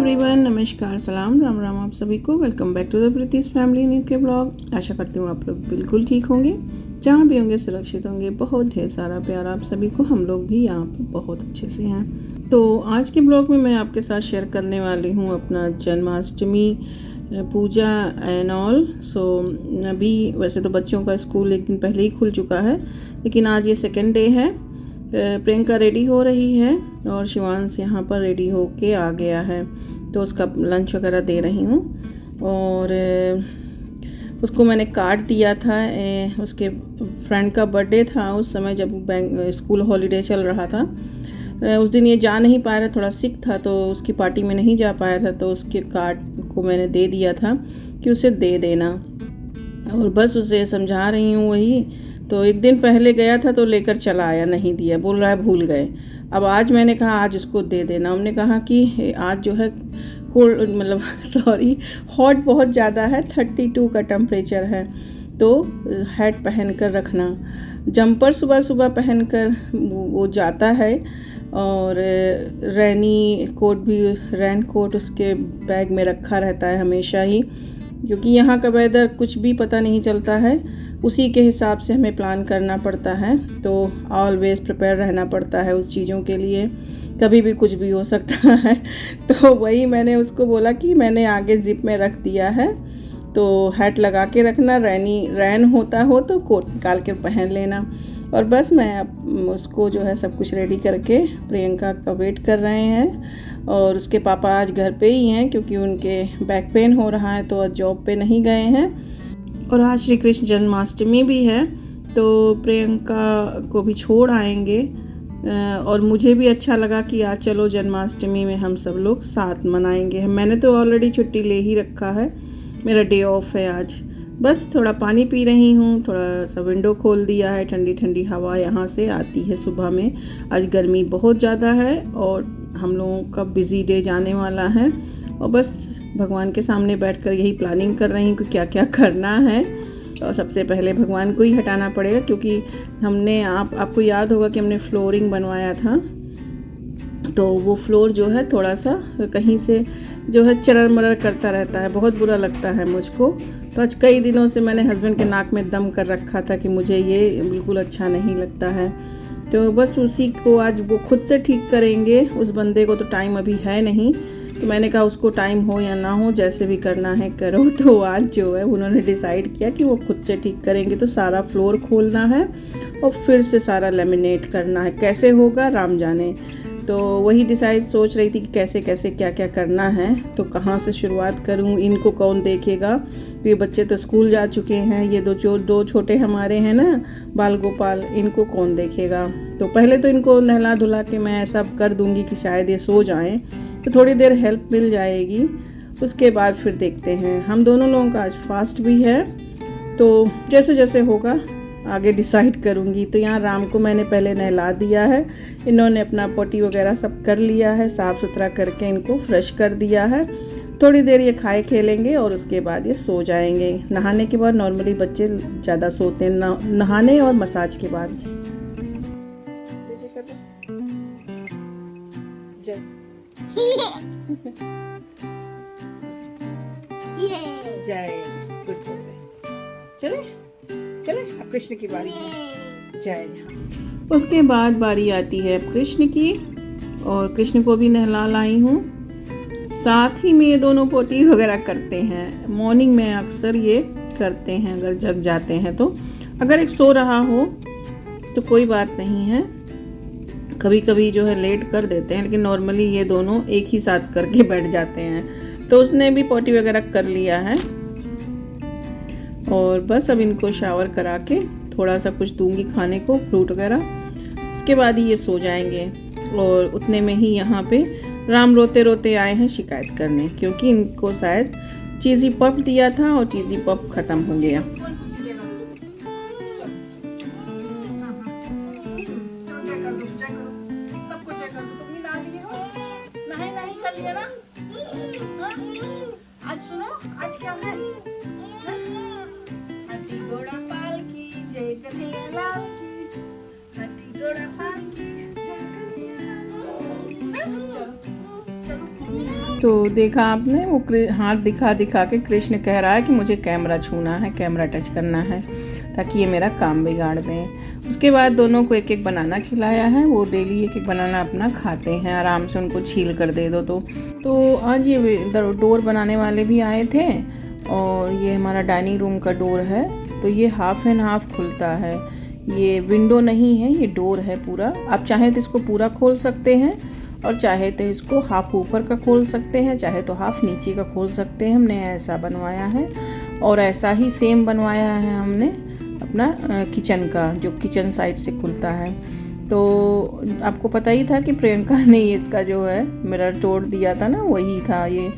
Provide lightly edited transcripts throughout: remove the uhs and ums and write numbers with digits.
Everyone, नमस्कार, सलाम, राम राम आप सभी को। Welcome back to the Preeti's family new के ब्लॉग। आशा करती हूँ आप लोग बिल्कुल ठीक होंगे, जहाँ भी होंगे सुरक्षित होंगे। बहुत ढेर सारा प्यार आप सभी को। हम लोग भी यहाँ पर बहुत अच्छे से हैं। तो आज के ब्लॉग में मैं आपके साथ शेयर करने वाली हूँ अपना जन्माष्टमी पूजा एंड ऑल। सो अभी वैसे तो बच्चों का स्कूल एक दिन पहले ही खुल चुका है, लेकिन आज ये सेकेंड डे है। प्रियंका रेडी हो रही है और शिवांश यहाँ पर रेडी होके आ गया है, तो उसका लंच वगैरह दे रही हूँ। और उसको मैंने कार्ड दिया था, उसके फ्रेंड का बर्थडे था उस समय जब स्कूल हॉलीडे चल रहा था। उस दिन ये जा नहीं पाया था, थोड़ा सिक था, तो उसकी पार्टी में नहीं जा पाया था। तो उसके कार्ड को मैंने दे दिया था कि उसे दे देना, और बस उसे समझा रही हूँ वही। तो एक दिन पहले गया था तो लेकर चला आया, नहीं दिया, बोल रहा है भूल गए। अब आज मैंने कहा आज उसको दे देना। हमने कहा कि आज जो है कोल्ड मतलब सॉरी हॉट बहुत ज़्यादा है, 32 का टेम्परेचर है, तो हैट पहन कर रखना। जंपर सुबह सुबह पहन कर वो जाता है, और रेनी कोट भी, रेन कोट उसके बैग में रखा रहता है हमेशा ही, क्योंकि यहाँ का वेदर कुछ भी पता नहीं चलता है। उसी के हिसाब से हमें प्लान करना पड़ता है, तो ऑलवेज प्रिपेयर रहना पड़ता है उस चीज़ों के लिए, कभी भी कुछ भी हो सकता है। तो वही मैंने उसको बोला कि मैंने आगे जिप में रख दिया है, तो हैट लगा के रखना, रैन होता हो तो कोट निकाल के पहन लेना। और बस मैं अब उसको जो है सब कुछ रेडी करके प्रियंका का वेट कर रहे हैं। और उसके पापा आज घर पे ही हैं, क्योंकि उनके बैक पेन हो रहा है, तो आज जॉब पे नहीं गए हैं। और आज श्री कृष्ण जन्माष्टमी भी है, तो प्रियंका को भी छोड़ आएंगे। और मुझे भी अच्छा लगा कि आज चलो जन्माष्टमी में हम सब लोग साथ मनाएंगे। मैंने तो ऑलरेडी छुट्टी ले ही रखा है, मेरा डे ऑफ है आज। बस थोड़ा पानी पी रही हूँ, थोड़ा सा विंडो खोल दिया है, ठंडी ठंडी हवा यहाँ से आती है सुबह में। आज गर्मी बहुत ज़्यादा है और हम लोगों का बिज़ी डे जाने वाला है, और बस भगवान के सामने बैठकर यही प्लानिंग कर रही हूँ कि क्या क्या करना है। और सबसे पहले भगवान को ही हटाना पड़ेगा, क्योंकि हमने आपको याद होगा कि हमने फ्लोरिंग बनवाया था, तो वो फ्लोर जो है थोड़ा सा कहीं से जो है चरर मरर करता रहता है, बहुत बुरा लगता है मुझको। तो आज कई दिनों से मैंने हस्बैंड के नाक में दम कर रखा था कि मुझे ये बिल्कुल अच्छा नहीं लगता है। तो बस उसी को आज वो खुद से ठीक करेंगे। उस बंदे को तो टाइम अभी है नहीं, तो मैंने कहा उसको टाइम हो या ना हो, जैसे भी करना है करो। तो आज जो है उन्होंने डिसाइड किया कि वो खुद से ठीक करेंगे। तो सारा फ्लोर खोलना है और फिर से सारा लेमिनेट करना है, कैसे होगा राम जाने। तो वही डिसाइड सोच रही थी कि कैसे कैसे क्या क्या करना है, तो कहाँ से शुरुआत करूँ, इनको कौन देखेगा। तो ये बच्चे तो स्कूल जा चुके हैं, ये दो छोटे हमारे हैं ना बाल गोपाल, इनको कौन देखेगा। तो पहले तो इनको नहला धुला के मैं ऐसा कर दूँगी कि शायद ये सो जाएँ, तो थोड़ी देर हेल्प मिल जाएगी। उसके बाद फिर देखते हैं। हम दोनों लोगों का आज फास्ट भी है, तो जैसे जैसे होगा आगे डिसाइड करूँगी। तो यहाँ राम को मैंने पहले नहला दिया है, इन्होंने अपना पोटी वगैरह सब कर लिया है, साफ़ सुथरा करके इनको फ्रेश कर दिया है। थोड़ी देर ये खाए खेलेंगे और उसके बाद ये सो जाएंगे। नहाने के बाद नॉर्मली बच्चे ज़्यादा सोते हैं, नहाने और मसाज के बाद। जय गुड बॉय। चले चले, अब कृष्ण की बारी है। जय। उसके बाद बारी आती है कृष्ण की, और कृष्ण को भी नहला लाई हूँ। साथ ही में ये दोनों पोटी वगैरह करते हैं। मॉर्निंग में अक्सर ये करते हैं, अगर जग जाते हैं तो। अगर एक सो रहा हो तो कोई बात नहीं है, कभी कभी जो है लेट कर देते हैं, लेकिन नॉर्मली ये दोनों एक ही साथ करके बैठ जाते हैं। तो उसने भी पोटी वगैरह कर लिया है, और बस अब इनको शावर करा के थोड़ा सा कुछ दूंगी खाने को, फ्रूट वगैरह। उसके बाद ही ये सो जाएंगे। और उतने में ही यहाँ पे राम रोते रोते आए हैं शिकायत करने, क्योंकि इनको शायद चीज़ी पफ दिया था और चीज़ी पफ ख़त्म हो गया। आज सुनो, आज क्या है? हाथी घोड़ा पाल की जय कन्हैया लाल की, हाथी घोड़ा पाल की जय कन्हैया लाल की। चलो चलो तो देखा आपने, वो हाथ दिखा दिखा के कृष्ण कह रहा है कि मुझे कैमरा छूना है, कैमरा टच करना है, ताकि ये मेरा काम बिगाड़ दें। उसके बाद दोनों को एक एक बनाना खिलाया है। वो डेली एक एक बनाना अपना खाते हैं, आराम से उनको छील कर दे दो। तो आज ये डोर बनाने वाले भी आए थे, और ये हमारा डाइनिंग रूम का डोर है। तो ये हाफ एंड हाफ खुलता है, ये विंडो नहीं है, ये डोर है पूरा। आप चाहें तो इसको पूरा खोल सकते हैं, और चाहे तो इसको हाफ ऊपर का खोल सकते हैं, चाहे तो हाफ नीचे का खोल सकते हैं। हमने ऐसा बनवाया है, और ऐसा ही सेम बनवाया है हमने अपना किचन का, जो किचन साइड से खुलता है। तो आपको पता ही था कि प्रियंका ने इसका जो है मिरर तोड़ दिया था ना, वही था ये।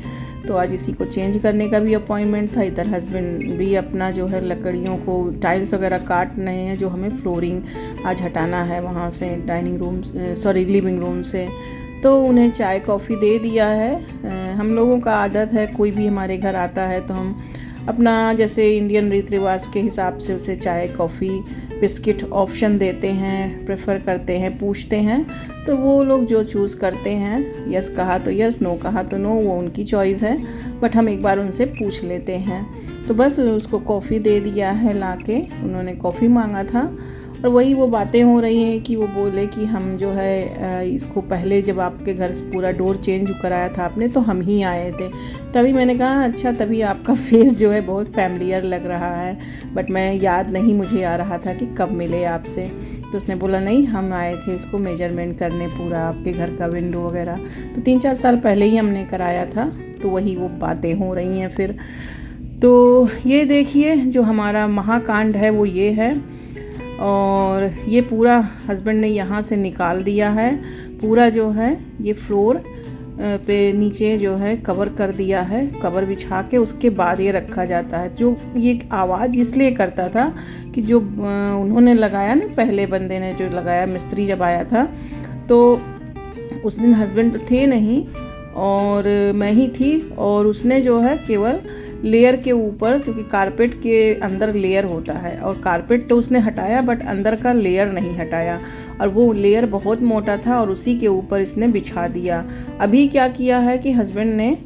तो आज इसी को चेंज करने का भी अपॉइंटमेंट था। इधर हस्बैंड भी अपना जो है लकड़ियों को, टाइल्स वगैरह काट रहे हैं, जो हमें फ्लोरिंग आज हटाना है वहाँ से, डाइनिंग रूम, लिविंग रूम से। तो उन्हें चाय कॉफ़ी दे दिया है। हम लोगों का आदत है, कोई भी हमारे घर आता है तो हम अपना जैसे इंडियन रीति रिवाज के हिसाब से उसे चाय कॉफ़ी बिस्किट ऑप्शन देते हैं, प्रेफर करते हैं, पूछते हैं। तो वो लोग जो चूज़ करते हैं, यस कहा तो यस, नो कहा तो नो, वो उनकी चॉइस है। बट हम एक बार उनसे पूछ लेते हैं। तो बस उसको कॉफ़ी दे दिया है लाके, उन्होंने कॉफ़ी मांगा था। और वही वो बातें हो रही हैं कि वो बोले कि हम जो है इसको पहले जब आपके घर पूरा डोर चेंज कराया था आपने, तो हम ही आए थे। तभी मैंने कहा अच्छा, तभी आपका फेस जो है बहुत फैमिलियर लग रहा है, बट मैं याद नहीं मुझे आ रहा था कि कब मिले आपसे। तो उसने बोला नहीं, हम आए थे इसको मेजरमेंट करने पूरा, आपके घर का विंडो वगैरह। तो 3-4 साल पहले ही हमने कराया था। तो वही वो बातें हो रही हैं फिर। तो ये देखिए, जो हमारा महाकांड है वो ये है। और ये पूरा हस्बैंड ने यहाँ से निकाल दिया है, पूरा जो है ये फ्लोर पे नीचे जो है कवर कर दिया है, कवर बिछा के उसके बाद ये रखा जाता है। जो ये आवाज़ इसलिए करता था कि जो उन्होंने लगाया ना, पहले बंदे ने जो लगाया, मिस्त्री जब आया था, तो उस दिन हस्बैंड तो थे नहीं और मैं ही थी। और उसने जो है केवल लेयर के ऊपर, क्योंकि कारपेट के अंदर लेयर होता है, और कारपेट तो उसने हटाया बट अंदर का लेयर नहीं हटाया, और वो लेयर बहुत मोटा था और उसी के ऊपर इसने बिछा दिया। अभी क्या किया है कि हस्बैंड ने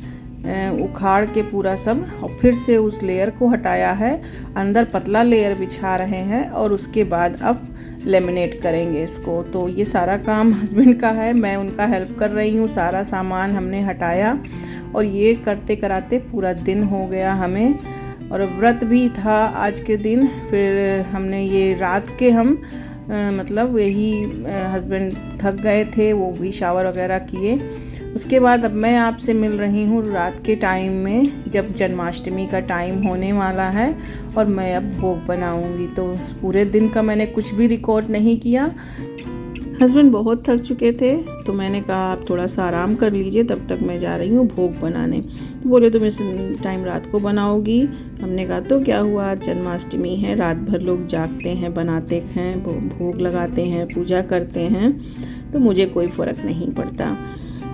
उखाड़ के पूरा सब और फिर से उस लेयर को हटाया है, अंदर पतला लेयर बिछा रहे हैं, और उसके बाद अब लेमिनेट करेंगे इसको। तो ये सारा काम हस्बैंड का है, मैं उनका हेल्प कर रही हूँ। सारा सामान हमने हटाया, और ये करते कराते पूरा दिन हो गया हमें, और व्रत भी था आज के दिन। फिर हमने ये रात के मतलब यही हस्बैंड थक गए थे, वो भी शावर वगैरह किए। उसके बाद अब मैं आपसे मिल रही हूँ रात के टाइम में, जब जन्माष्टमी का टाइम होने वाला है और मैं अब भोग बनाऊँगी। तो पूरे दिन का मैंने कुछ भी रिकॉर्ड नहीं किया। हस्बैंड बहुत थक चुके थे, तो मैंने कहा आप थोड़ा सा आराम कर लीजिए, तब तक मैं जा रही हूँ भोग बनाने। तो बोले तुम इस टाइम रात को बनाओगी? हमने कहा तो क्या हुआ, जन्माष्टमी है, रात भर लोग जागते हैं, बनाते हैं, भोग लगाते हैं, पूजा करते हैं, तो मुझे कोई फ़र्क नहीं पड़ता।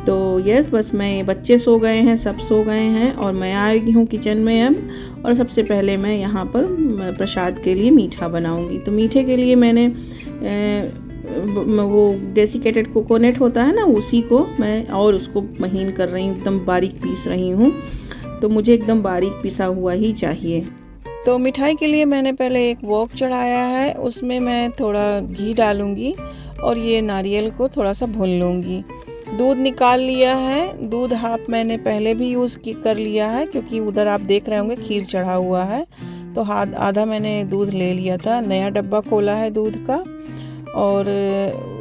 तो यस, बस मैं, बच्चे सो गए हैं, सब सो गए हैं, और मैं आई हूँ किचन में अब। और सबसे पहले मैं यहाँ पर प्रसाद के लिए मीठा बनाऊँगी। तो मीठे के लिए मैंने वो डेसिकेटेड कोकोनट होता है ना, उसी को मैं और उसको महीन कर रही हूँ, एकदम बारीक पीस रही हूँ। तो मुझे एकदम बारीक पिसा हुआ ही चाहिए। तो मिठाई के लिए मैंने पहले एक वॉक चढ़ाया है, उसमें मैं थोड़ा घी डालूँगी और ये नारियल को थोड़ा सा भून लूँगी। दूध निकाल लिया है, दूध हाफ मैंने पहले भी यूज़ कर लिया है, क्योंकि उधर आप देख रहे होंगे खीर चढ़ा हुआ है, तो आधा मैंने दूध ले लिया था। नया डब्बा खोला है दूध का, और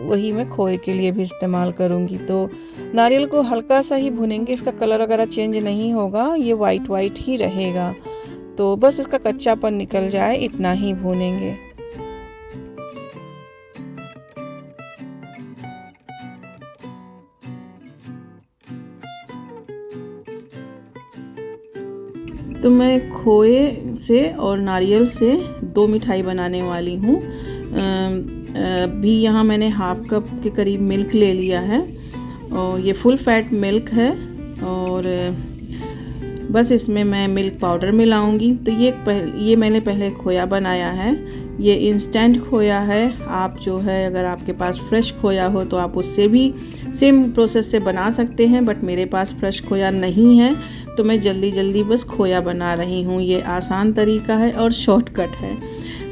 वही मैं खोए के लिए भी इस्तेमाल करूँगी। तो नारियल को हल्का सा ही भुनेंगे, इसका कलर वगैरह चेंज नहीं होगा, ये वाइट ही रहेगा। तो बस इसका कच्चापन निकल जाए, इतना ही भूनेंगे। तो मैं खोए से और नारियल से 2 मिठाई बनाने वाली हूँ। भी यहाँ मैंने हाफ कप के करीब मिल्क ले लिया है, और ये फुल फैट मिल्क है, और बस इसमें मैं मिल्क पाउडर मिलाऊंगी। तो ये मैंने पहले खोया बनाया है, ये इंस्टेंट खोया है। आप जो है अगर आपके पास फ्रेश खोया हो तो आप उससे भी सेम प्रोसेस से बना सकते हैं, बट मेरे पास फ्रेश खोया नहीं है तो मैं जल्दी जल्दी बस खोया बना रही हूँ। ये आसान तरीका है और शॉर्टकट है।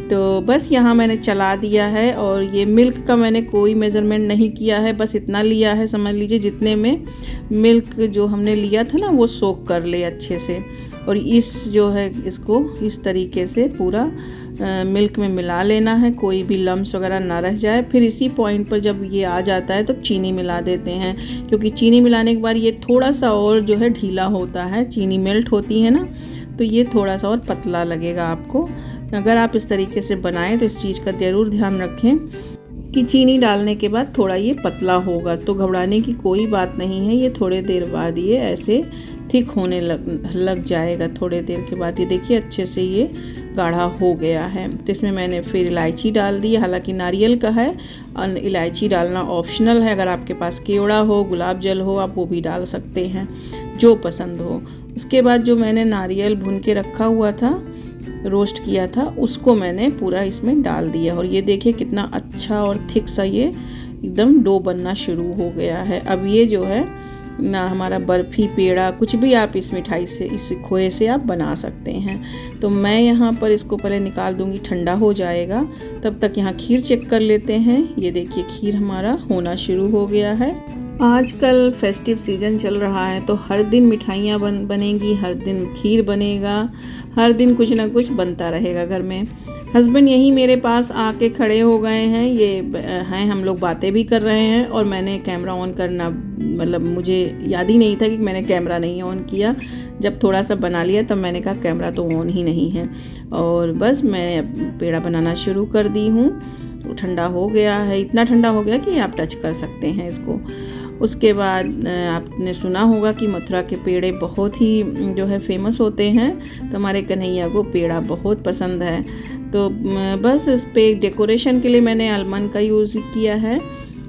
तो बस यहाँ मैंने चला दिया है और ये मिल्क का मैंने कोई मेज़रमेंट नहीं किया है, बस इतना लिया है, समझ लीजिए जितने में मिल्क जो हमने लिया था ना वो सोक कर ले अच्छे से। और इस जो है इसको इस तरीके से पूरा मिल्क में मिला लेना है, कोई भी लम्स वगैरह ना रह जाए। फिर इसी पॉइंट पर जब ये आ जाता है तो चीनी मिला देते हैं, क्योंकि चीनी मिलाने के बाद ये थोड़ा सा और जो है ढीला होता है, चीनी मेल्ट होती है ना, तो ये थोड़ा सा और पतला लगेगा आपको। अगर आप इस तरीके से बनाएं तो इस चीज़ का ज़रूर ध्यान रखें कि चीनी डालने के बाद थोड़ा ये पतला होगा, तो घबराने की कोई बात नहीं है। ये थोड़े देर बाद ये ऐसे थिक होने लग जाएगा। थोड़े देर के बाद ये देखिए अच्छे से ये गाढ़ा हो गया है। तो इसमें मैंने फिर इलायची डाल दी, हालांकि नारियल का है और इलायची डालना ऑप्शनल है। अगर आपके पास केवड़ा हो, गुलाब जल हो, आप वो भी डाल सकते हैं, जो पसंद हो। उसके बाद जो मैंने नारियल भून के रखा हुआ था, रोस्ट किया था, उसको मैंने पूरा इसमें डाल दिया और ये देखिए कितना अच्छा और थिक सा ये एकदम डो बनना शुरू हो गया है। अब ये जो है ना हमारा बर्फ़ी, पेड़ा, कुछ भी आप इस मिठाई से, इस खोए से आप बना सकते हैं। तो मैं यहाँ पर इसको पहले निकाल दूँगी, ठंडा हो जाएगा। तब तक यहाँ खीर चेक कर लेते हैं। ये देखिए खीर हमारा होना शुरू हो गया है। आजकल फेस्टिव सीज़न चल रहा है तो हर दिन मिठाइयाँ बनेंगी, हर दिन खीर बनेगा, हर दिन कुछ ना कुछ बनता रहेगा घर में। हस्बैंड यहीं मेरे पास आके खड़े हो गए हैं, ये हैं, हम लोग बातें भी कर रहे हैं और मैंने कैमरा ऑन करना, मतलब मुझे याद ही नहीं था कि मैंने कैमरा नहीं ऑन किया। जब थोड़ा सा बना लिया तब मैंने कहा कैमरा तो ऑन ही नहीं है। और बस मैं पेड़ा बनाना शुरू कर दी हूँ। तो ठंडा हो गया है, इतना ठंडा हो गया कि आप टच कर सकते हैं इसको। उसके बाद आपने सुना होगा कि मथुरा के पेड़े बहुत ही जो है फेमस होते हैं, तो हमारे कन्हैया को पेड़ा बहुत पसंद है। तो बस इस पे डेकोरेशन के लिए मैंने आलमंड का यूज़ किया है।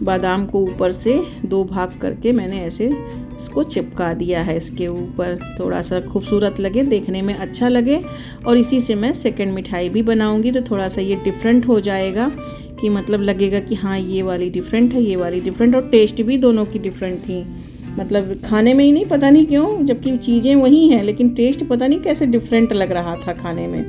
बादाम को ऊपर से 2 भाग करके मैंने ऐसे इसको चिपका दिया है इसके ऊपर, थोड़ा सा खूबसूरत लगे, देखने में अच्छा लगे। और इसी से मैं सेकंड मिठाई भी बनाऊंगी, तो थोड़ा सा ये डिफरेंट हो जाएगा कि मतलब लगेगा कि हाँ ये वाली डिफरेंट है, ये वाली डिफरेंट। और टेस्ट भी दोनों की डिफरेंट थी, मतलब खाने में ही नहीं, पता नहीं क्यों, जबकि चीज़ें वही हैं लेकिन टेस्ट पता नहीं कैसे डिफरेंट लग रहा था खाने में।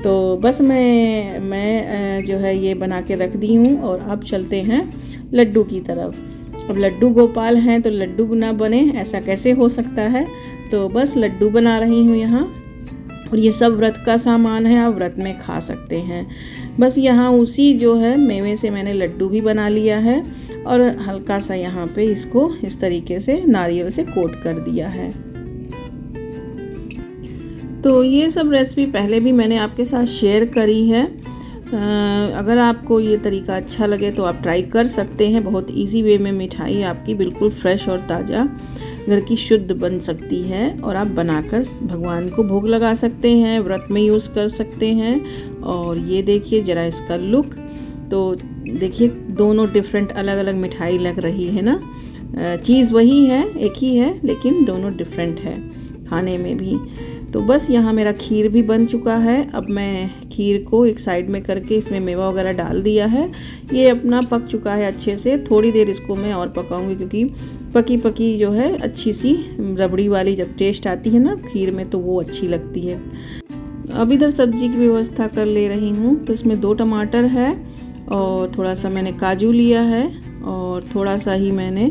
तो बस मैं जो है ये बना के रख दी हूँ। और अब चलते हैं लड्डू की तरफ। अब लड्डू गोपाल हैं तो लड्डू ना बने ऐसा कैसे हो सकता है। तो बस लड्डू बना रही हूँ यहाँ, और ये सब व्रत का सामान है, आप व्रत में खा सकते हैं। बस यहाँ उसी जो है मेवे से मैंने लड्डू भी बना लिया है और हल्का सा यहाँ पे इसको इस तरीके से नारियल से कोट कर दिया है। तो ये सब रेसिपी पहले भी मैंने आपके साथ शेयर करी है। अगर आपको ये तरीका अच्छा लगे तो आप ट्राई कर सकते हैं। बहुत इजी वे में मिठाई आपकी बिल्कुल फ्रेश और ताज़ा घर की शुद्ध बन सकती है, और आप बनाकर भगवान को भोग लगा सकते हैं, व्रत में यूज़ कर सकते हैं। और ये देखिए ज़रा इसका लुक, तो देखिए दोनों डिफरेंट अलग अलग मिठाई लग रही है ना। चीज़ वही है, एक ही है, लेकिन दोनों डिफरेंट है खाने में भी। तो बस यहाँ मेरा खीर भी बन चुका है। अब मैं खीर को एक साइड में करके इसमें मेवा वगैरह डाल दिया है। ये अपना पक चुका है अच्छे से। थोड़ी देर इसको मैं और पकाऊंगी, क्योंकि पकी पकी जो है अच्छी सी रबड़ी वाली जब टेस्ट आती है ना खीर में तो वो अच्छी लगती है। अब इधर सब्जी की व्यवस्था कर ले रही हूँ। तो इसमें 2 टमाटर है और थोड़ा सा मैंने काजू लिया है, और थोड़ा सा ही मैंने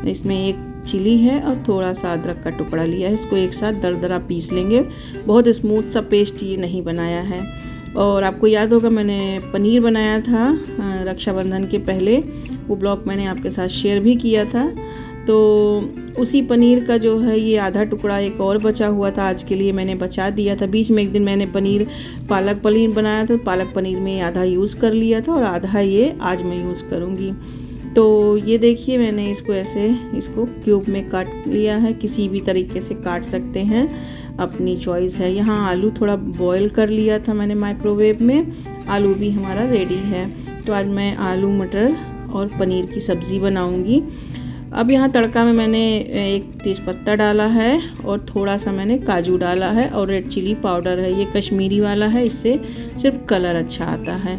इसमें एक चिली है और थोड़ा सा अदरक का टुकड़ा लिया है। इसको एक साथ दरदरा पीस लेंगे। बहुत स्मूथ सा पेस्ट ये नहीं बनाया है। और आपको याद होगा मैंने पनीर बनाया था रक्षाबंधन के पहले, वो ब्लॉग मैंने आपके साथ शेयर भी किया था। तो उसी पनीर का जो है ये आधा टुकड़ा एक और बचा हुआ था, आज के लिए मैंने बचा दिया था। बीच में एक दिन मैंने पालक पनीर बनाया था, पालक पनीर में आधा यूज़ कर लिया था और आधा ये आज मैं यूज़ करूँगी। तो ये देखिए मैंने इसको क्यूब में काट लिया है। किसी भी तरीके से काट सकते हैं, अपनी चॉइस है। यहाँ आलू थोड़ा बॉईल कर लिया था मैंने माइक्रोवेव में, आलू भी हमारा रेडी है। तो आज मैं आलू मटर और पनीर की सब्ज़ी बनाऊंगी। अब यहाँ तड़का में मैंने एक तेज़पत्ता डाला है और थोड़ा सा मैंने काजू डाला है और रेड चिली पाउडर है, ये कश्मीरी वाला है, इससे सिर्फ कलर अच्छा आता है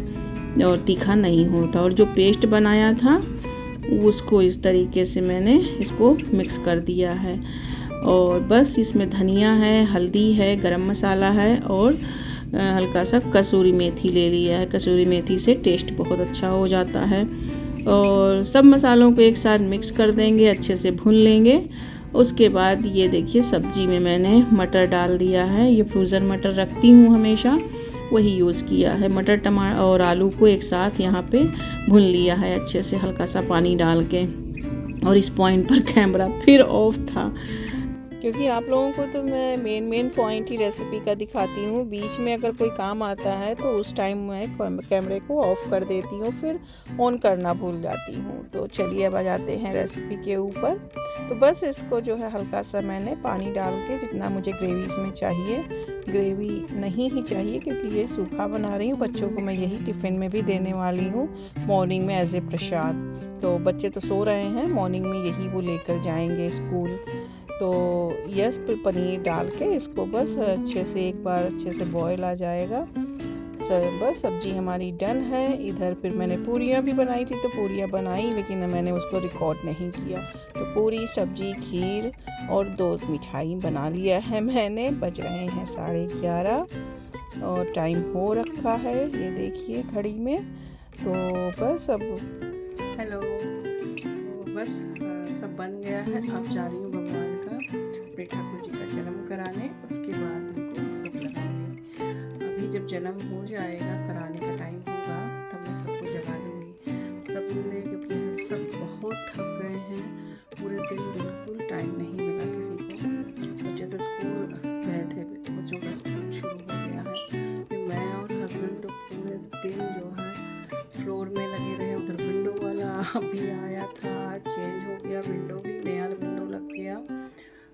और तीखा नहीं होता। और जो पेस्ट बनाया था उसको इस तरीके से मैंने इसको मिक्स कर दिया है। और बस इसमें धनिया है, हल्दी है, गरम मसाला है और हल्का सा कसूरी मेथी ले लिया है। कसूरी मेथी से टेस्ट बहुत अच्छा हो जाता है। और सब मसालों को एक साथ मिक्स कर देंगे, अच्छे से भून लेंगे। उसके बाद ये देखिए सब्जी में मैंने मटर डाल दिया है। ये फ्रोज़न मटर रखती हूँ हमेशा, वही यूज़ किया है। मटर टमाटर और आलू को एक साथ यहाँ पे भून लिया है अच्छे से, हल्का सा पानी डाल के। और इस पॉइंट पर कैमरा फिर ऑफ था, क्योंकि आप लोगों को तो मैं मेन पॉइंट ही रेसिपी का दिखाती हूँ। बीच में अगर कोई काम आता है तो उस टाइम मैं कैमरे को ऑफ़ कर देती हूँ, फिर ऑन करना भूल जाती हूँ। तो चलिए अब आ जाते हैं रेसिपी के ऊपर। तो बस इसको जो है हल्का सा मैंने पानी डाल के, जितना मुझे ग्रेवी इसमें चाहिए, ग्रेवी नहीं ही चाहिए क्योंकि ये सूखा बना रही हूँ। बच्चों को मैं यही टिफ़िन में भी देने वाली हूँ मॉर्निंग में एज ए प्रसाद। तो बच्चे तो सो रहे हैं, मॉर्निंग में यही वो लेकर जाएंगे स्कूल। तो यस, फिर पनीर डाल के इसको बस अच्छे से एक बार अच्छे से बॉयल आ जाएगा। बस सब्जी हमारी डन है। इधर फिर मैंने पूरियाँ भी बनाई थी, तो पूरियाँ बनाई लेकिन मैंने उसको रिकॉर्ड नहीं किया। तो पूरी, सब्जी, खीर और 2 मिठाई बना लिया है मैंने। बज रहे हैं 11:30 और टाइम हो रखा है, ये देखिए घड़ी में। तो बस अब हेलो, तो बस सब बन गया है। अब जा रही हूँ भगवान का, अपने ठाकुर जी का जन्म कराने। उसके बाद उनको भोग लगाऊंगी। अभी जब जन्म हो जाएगा, कराने का टाइम होगा, तब मैं सबको जगा दूँगी। सबने, क्योंकि सब बहुत थक गए हैं, पूरे दिन बिल्कुल टाइम नहीं मिला किसी को। बच्चे तो स्कूल गए थे, बच्चों का स्कूल शुरू हो गया है। फिर मैं और हस्बैंड तो पूरे दिन जो है फ्लोर में लगे रहे। उधर विंडो वाला अभी आया था, चेंज हो गया, विंडो भी नया विंडो लग गया।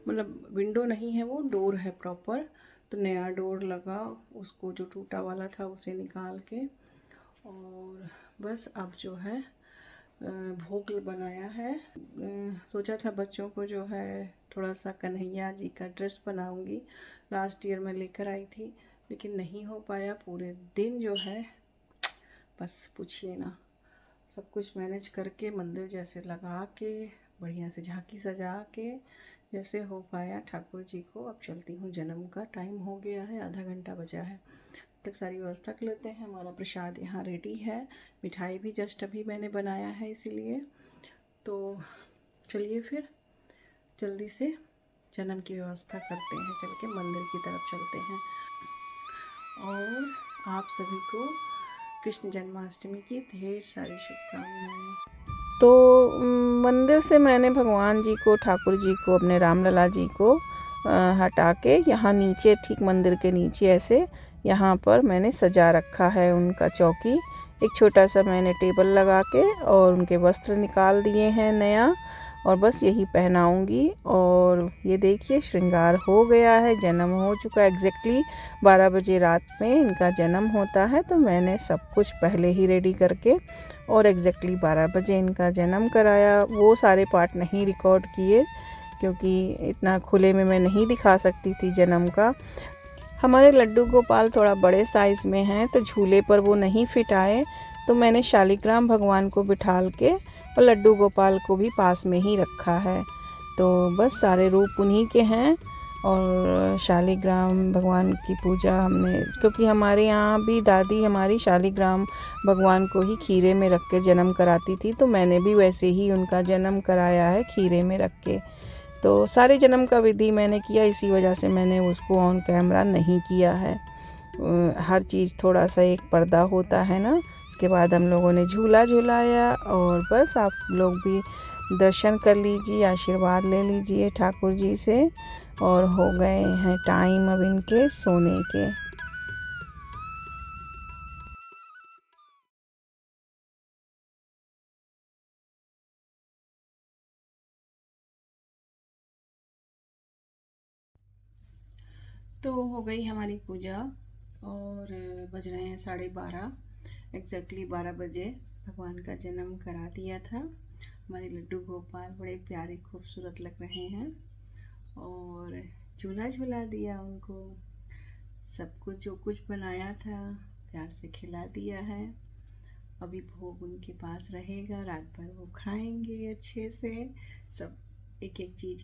मतलब विंडो नहीं है, वो डोर है प्रॉपर। तो नया डोर लगा, उसको जो टूटा वाला था उसे निकाल के। और बस अब जो है भोग बनाया है। सोचा था बच्चों को जो है थोड़ा सा कन्हैया जी का ड्रेस बनाऊंगी। लास्ट ईयर में लेकर आई थी, लेकिन नहीं हो पाया। पूरे दिन जो है बस पूछिए ना, सब कुछ मैनेज करके मंदिर जैसे लगा के, बढ़िया से झांकी सजा के, जैसे हो पाया ठाकुर जी को। अब चलती हूँ, जन्म का टाइम हो गया है, आधा घंटा बचा है। तक सारी व्यवस्था कर लेते हैं। हमारा प्रसाद यहाँ रेडी है, मिठाई भी जस्ट अभी मैंने बनाया है इसीलिए। तो चलिए फिर जल्दी से जन्म की व्यवस्था करते हैं, चल के मंदिर की तरफ चलते हैं। और आप सभी को कृष्ण जन्माष्टमी की ढेर सारी शुभकामनाएं। तो मंदिर से मैंने भगवान जी को, ठाकुर जी को, अपने रामलला जी को हटा के यहाँ नीचे, ठीक मंदिर के नीचे ऐसे यहाँ पर मैंने सजा रखा है उनका चौकी। एक छोटा सा मैंने टेबल लगा के और उनके वस्त्र निकाल दिए हैं नया, और बस यही पहनाऊंगी। और ये देखिए श्रृंगार हो गया है, जन्म हो चुका है। एग्जैक्टली 12 बजे रात में इनका जन्म होता है। तो मैंने सब कुछ पहले ही रेडी करके और एग्जैक्टली 12 बजे इनका जन्म कराया। वो सारे पार्ट नहीं रिकॉर्ड किए क्योंकि इतना खुले में मैं नहीं दिखा सकती थी जन्म का। हमारे लड्डू गोपाल थोड़ा बड़े साइज़ में हैं, तो झूले पर वो नहीं फिट आए। तो मैंने शालिग्राम भगवान को बिठाल के और लड्डू गोपाल को भी पास में ही रखा है। तो बस सारे रूप उन्हीं के हैं। और शालिग्राम भगवान की पूजा हमने, क्योंकि हमारे यहाँ भी दादी हमारी शालिग्राम भगवान को ही खीरे में रख के जन्म कराती थी, तो मैंने भी वैसे ही उनका जन्म कराया है, खीरे में रख के। तो सारे जन्म का विधि मैंने किया, इसी वजह से मैंने उसको ऑन कैमरा नहीं किया है। हर चीज़ थोड़ा सा एक पर्दा होता है ना। उसके बाद हम लोगों ने झूला झूलाया, और बस आप लोग भी दर्शन कर लीजिए, आशीर्वाद ले लीजिए ठाकुर जी से। और हो गए हैं टाइम अब इनके सोने के। तो हो गई हमारी पूजा और बज रहे हैं 12:30। एग्जैक्टली 12 बजे भगवान का जन्म करा दिया था। हमारे लड्डू गोपाल बड़े प्यारे खूबसूरत लग रहे हैं। और झूला झुला दिया उनको, सब कुछ जो कुछ बनाया था प्यार से खिला दिया है। अभी भोग उनके पास रहेगा, रात भर वो खाएंगे अच्छे से, सब एक एक चीज़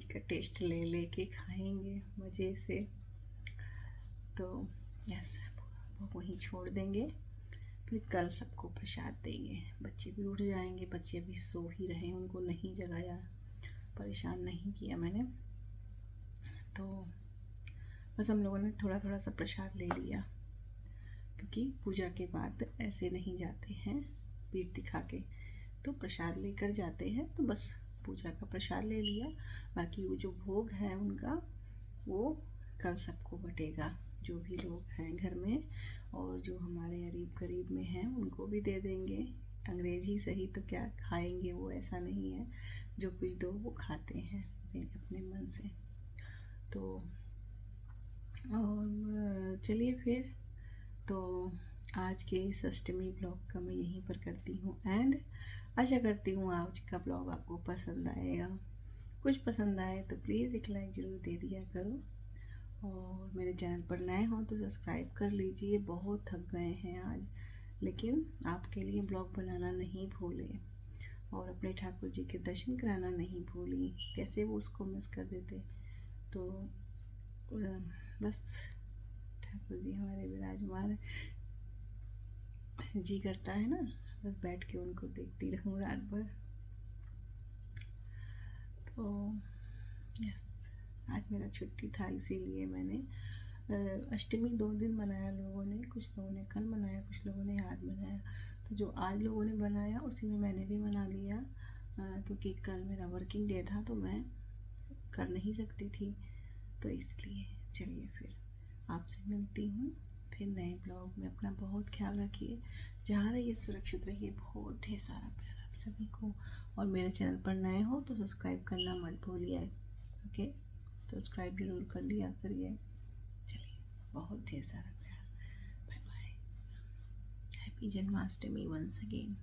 का टेस्ट ले लेके खाएंगे मज़े से। तो यस, वो वहीं छोड़ देंगे, फिर कल सबको प्रसाद देंगे। बच्चे भी उठ जाएंगे, बच्चे भी सो ही रहे, उनको नहीं जगाया, परेशान नहीं किया मैंने। तो बस हम लोगों ने थोड़ा थोड़ा सा प्रसाद ले लिया, क्योंकि पूजा के बाद ऐसे नहीं जाते हैं पीठ दिखा के, तो प्रसाद लेकर जाते हैं। तो बस पूजा का प्रसाद ले लिया, बाकी वो जो भोग है उनका वो कल सबको बटेगा, जो भी लोग हैं घर में और जो हमारे करीब करीब में हैं उनको भी दे देंगे। अंग्रेजी सही तो क्या खाएंगे वो, ऐसा नहीं है, जो कुछ दो वो खाते हैं अपने मन से। तो और चलिए फिर, तो आज के इस अष्टमी ब्लॉग का मैं यहीं पर करती हूँ एंड आशा करती हूँ आज का ब्लॉग आपको पसंद आएगा। कुछ पसंद आए तो प्लीज़ एक लाइक ज़रूर दे दिया करो, और मेरे चैनल पर नए हो तो सब्सक्राइब कर लीजिए। बहुत थक गए हैं आज, लेकिन आपके लिए ब्लॉग बनाना नहीं भूले, और अपने ठाकुर जी के दर्शन कराना नहीं भूली। कैसे वो उसको मिस कर देते। तो बस ठाकुर जी हमारे विराजमान, जी करता है ना बस बैठ के उनको देखती रहूँ रात भर। तो यस, आज मेरा छुट्टी था, इसीलिए मैंने अष्टमी 2 दिन मनाया लोगों ने, कुछ लोगों ने कल मनाया, कुछ लोगों ने आज मनाया। तो जो आज लोगों ने बनाया उसी में मैंने भी मना लिया, क्योंकि कल मेरा वर्किंग डे था तो मैं कर नहीं सकती थी, तो इसलिए। चलिए फिर आपसे मिलती हूँ फिर नए ब्लॉग में। अपना बहुत ख्याल रखिए, जहाँ रहिए सुरक्षित रहिए। बहुत ढेर सारा प्यार आप सभी को, और मेरे चैनल पर नए हो तो सब्सक्राइब करना मत भूलिए। ओके, सब्सक्राइब जरूर कर लिया करिए। चलिए, बहुत ढेर सारा प्यार। Bye bye. Happy Janmashtami once again.